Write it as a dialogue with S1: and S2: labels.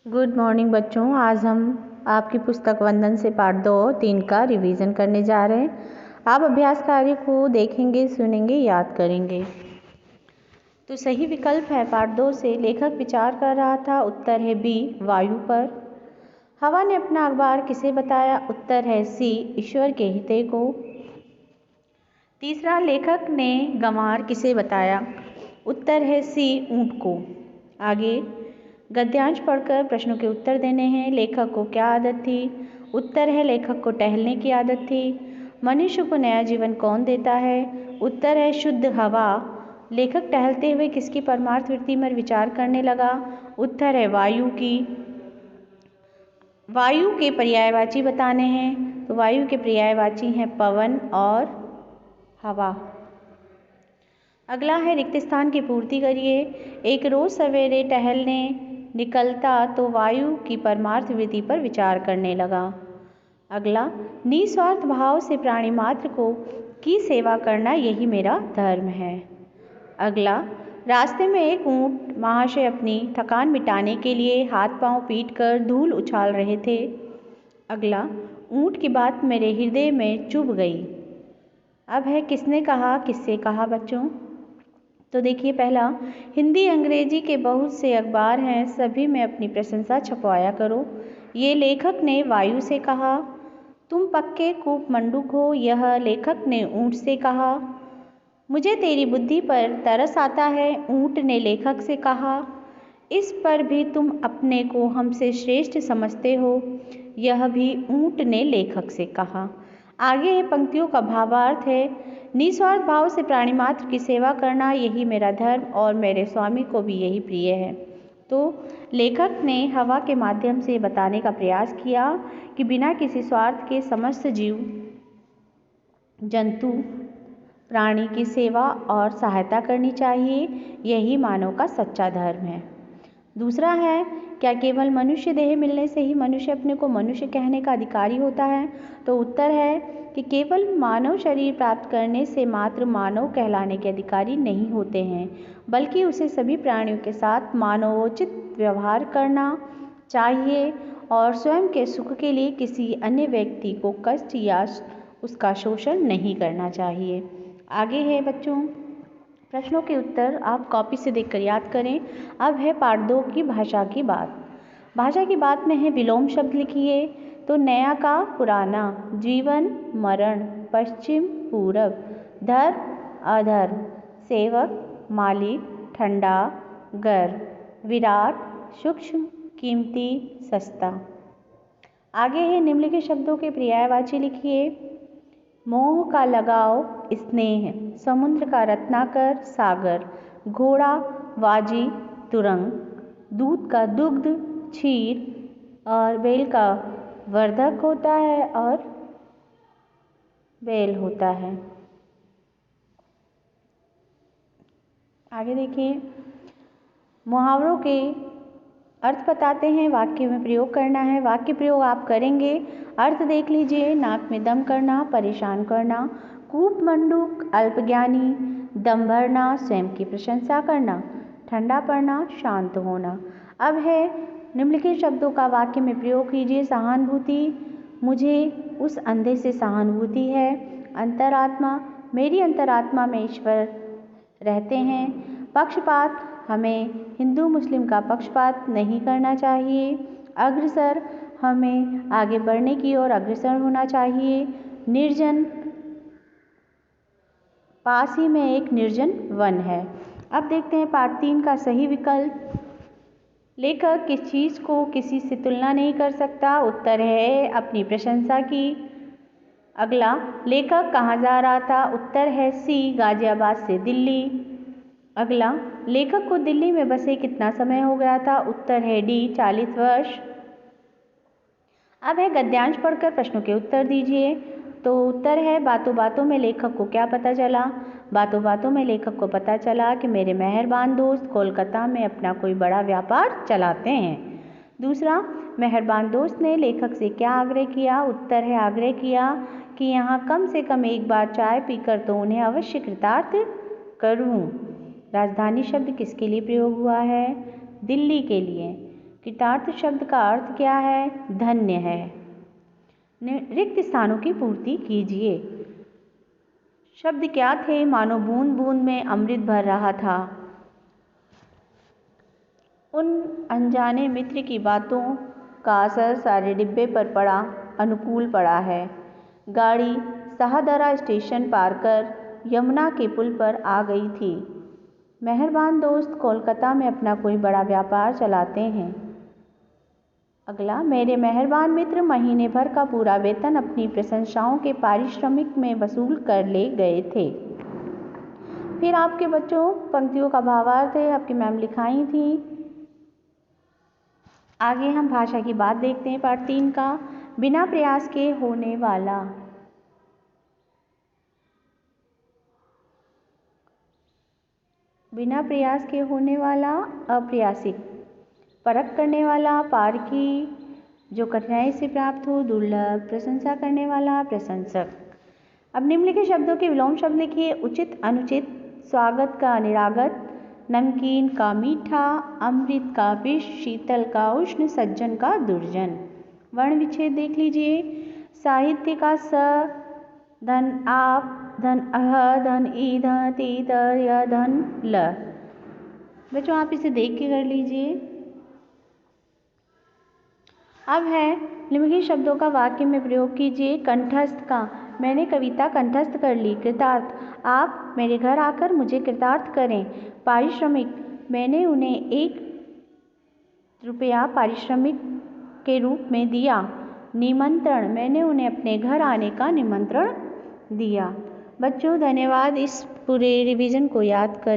S1: Good morning बच्चों। आज हम आपकी पुस्तक वंदन से पाठ 2-3 का रिवीजन करने जा रहे हैं। आप अभ्यास कार्य को देखेंगे, सुनेंगे, याद करेंगे। तो सही विकल्प है पाठ 2 से लेखक विचार कर रहा था। उत्तर है बी, वायु पर। हवा ने अपना अखबार किसे बताया? उत्तर है सी, ईश्वर के हिते को। तीसरा, लेखक ने गंवार किसे बताया? उत्तर है सी, ऊंट को। आगे गद्यांश पढ़कर प्रश्नों के उत्तर देने हैं। लेखक को क्या आदत थी? उत्तर है लेखक को टहलने की आदत थी। मनुष्य को नया जीवन कौन देता है? उत्तर है शुद्ध हवा। लेखक टहलते हुए किसकी परमार्थ वृत्ति पर विचार करने लगा? उत्तर है वायु की। वायु के पर्यायवाची बताने हैं, तो वायु के पर्यायवाची हैं पवन और हवा। अगला है रिक्त स्थान की पूर्ति करिए। एक रोज सवेरे टहलने निकलता तो वायु की परमार्थ वृत्ति पर विचार करने लगा। अगला, निस्वार्थ भाव से प्राणी मात्र को की सेवा करना यही मेरा धर्म है। अगला, रास्ते में एक ऊंट महाशय अपनी थकान मिटाने के लिए हाथ पांव पीट कर धूल उछाल रहे थे। अगला, ऊंट की बात मेरे हृदय में चुभ गई। अब है किसने कहा, किससे कहा बच्चों? तो देखिए, पहला, हिंदी अंग्रेजी के बहुत से अखबार हैं, सभी में अपनी प्रशंसा छपवाया करो। ये लेखक ने वायु से कहा। तुम पक्के कूप मंडूक हो, यह लेखक ने ऊंट से कहा। मुझे तेरी बुद्धि पर तरस आता है, ऊंट ने लेखक से कहा। इस पर भी तुम अपने को हमसे श्रेष्ठ समझते हो, यह भी ऊंट ने लेखक से कहा। आगे है पंक्तियों का भावार्थ है, निस्वार्थ भाव से प्राणी मात्र की सेवा करना यही मेरा धर्म और मेरे स्वामी को भी यही प्रिय है। तो लेखक ने हवा के माध्यम से बताने का प्रयास किया कि बिना किसी स्वार्थ के समस्त जीव जंतु प्राणी की सेवा और सहायता करनी चाहिए, यही मानव का सच्चा धर्म है। दूसरा है, क्या केवल मनुष्य देह मिलने से ही मनुष्य अपने को मनुष्य कहने का अधिकारी होता है? तो उत्तर है कि केवल मानव शरीर प्राप्त करने से मात्र मानव कहलाने के अधिकारी नहीं होते हैं, बल्कि उसे सभी प्राणियों के साथ मानवोचित व्यवहार करना चाहिए और स्वयं के सुख के लिए किसी अन्य व्यक्ति को कष्ट या उसका शोषण नहीं करना चाहिए। आगे है बच्चों प्रश्नों के उत्तर, आप कॉपी से देखकर याद करें। अब है पाठ 2 की भाषा की बात। भाषा की बात में है विलोम शब्द लिखिए। तो नया का पुराना, जीवन मरण, पश्चिम पूरब, धर्म अधर्म, सेवक मालिक, ठंडा गर्म, विराट सूक्ष्म, कीमती सस्ता। आगे है निम्नलिखित शब्दों के पर्यायवाची लिखिए। मोह का लगाव स्नेह, समुद्र का रत्नाकर सागर, घोड़ा वाजी तुरंग, दूध का दुग्ध क्षीर और बेल का वर्धक होता है और बेल होता है। आगे देखिए, मुहावरों के अर्थ बताते हैं, वाक्य में प्रयोग करना है। वाक्य प्रयोग आप करेंगे, अर्थ देख लीजिए। नाक में दम करना, परेशान करना, कूप मंडूक अल्पज्ञानी, दम भरना, स्वयं की प्रशंसा करना, ठंडा पड़ना, शांत होना। अब है निम्नलिखित शब्दों का वाक्य में प्रयोग कीजिए। सहानुभूति, मुझे उस अंधे से सहानुभूति है। अंतरात्मा, मेरी अंतरात्मा में ईश्वर रहते हैं। पक्षपात, हमें हिंदू मुस्लिम का पक्षपात नहीं करना चाहिए। अग्रसर, हमें आगे बढ़ने की ओर अग्रसर होना चाहिए। निर्जन, पास ही में एक निर्जन वन है। अब देखते हैं पाठ 3 का सही विकल्प। लेखक किस चीज़ को किसी से तुलना नहीं कर सकता? उत्तर है अपनी प्रशंसा की। अगला, लेखक कहाँ जा रहा था? उत्तर है सी, गाजियाबाद से दिल्ली। अगला, लेखक को दिल्ली में बसे कितना समय हो गया था? उत्तर है डी, 40 वर्ष। अब है गद्यांश पढ़कर प्रश्नों के उत्तर दीजिए। तो उत्तर है, बातों बातों में लेखक को क्या पता चला? बातों बातों में लेखक को पता चला कि मेरे मेहरबान दोस्त कोलकाता में अपना कोई बड़ा व्यापार चलाते हैं। दूसरा, मेहरबान दोस्त ने लेखक से क्या आग्रह किया? उत्तर है, आग्रह किया कि यहाँ कम से कम एक बार चाय पीकर तो उन्हें अवश्य कृतार्थ करूँ। राजधानी शब्द किसके लिए प्रयोग हुआ है? दिल्ली के लिए। कृतार्थ शब्द का अर्थ क्या है? धन्य है। रिक्त स्थानों की पूर्ति कीजिए। शब्द क्या थे? मानो बूंद बूंद में अमृत भर रहा था। उन अनजाने मित्र की बातों का असर सारे डिब्बे पर पड़ा, अनुकूल पड़ा है। गाड़ी शाहदरा स्टेशन पार कर यमुना के पुल पर आ गई थी। मेहरबान दोस्त कोलकाता में अपना कोई बड़ा व्यापार चलाते हैं। अगला, मेरे मेहरबान मित्र महीने भर का पूरा वेतन अपनी प्रशंसाओं के पारिश्रमिक में वसूल कर ले गए थे। फिर आपके बच्चों पंक्तियों का भावार्थ है, आपकी मैम लिखाई थी। आगे हम भाषा की बात देखते हैं। पाठ 3 का बिना प्रयास के होने वाला। बिना प्रयास के होने वाला अप्रयासिक, परख करने वाला पारखी, जो कठिनाई से प्राप्त हो दुर्लभ, प्रशंसा करने वाला प्रशंसक। अब निम्नलिखित शब्दों के विलोम शब्द लिखिए। उचित अनुचित, स्वागत का निरागत, नमकीन का मीठा, अमृत का विष, शीतल का उष्ण, सज्जन का दुर्जन। वर्ण विच्छेद देख लीजिए। साहित्य का स, धन आप, धन अह, धन ई, धन ती, त, य, धन ल। बच्चों आप इसे देख के कर लीजिए। अब है निम्नलिखित शब्दों का वाक्य में प्रयोग कीजिए। कंठस्थ का, मैंने कविता कंठस्थ कर ली। कृतार्थ, आप मेरे घर आकर मुझे कृतार्थ करें। पारिश्रमिक, मैंने उन्हें 1 रुपया पारिश्रमिक के रूप में दिया। निमंत्रण, मैंने उन्हें अपने घर आने का निमंत्रण दिया। बच्चों धन्यवाद। इस पूरे रिवीजन को याद कर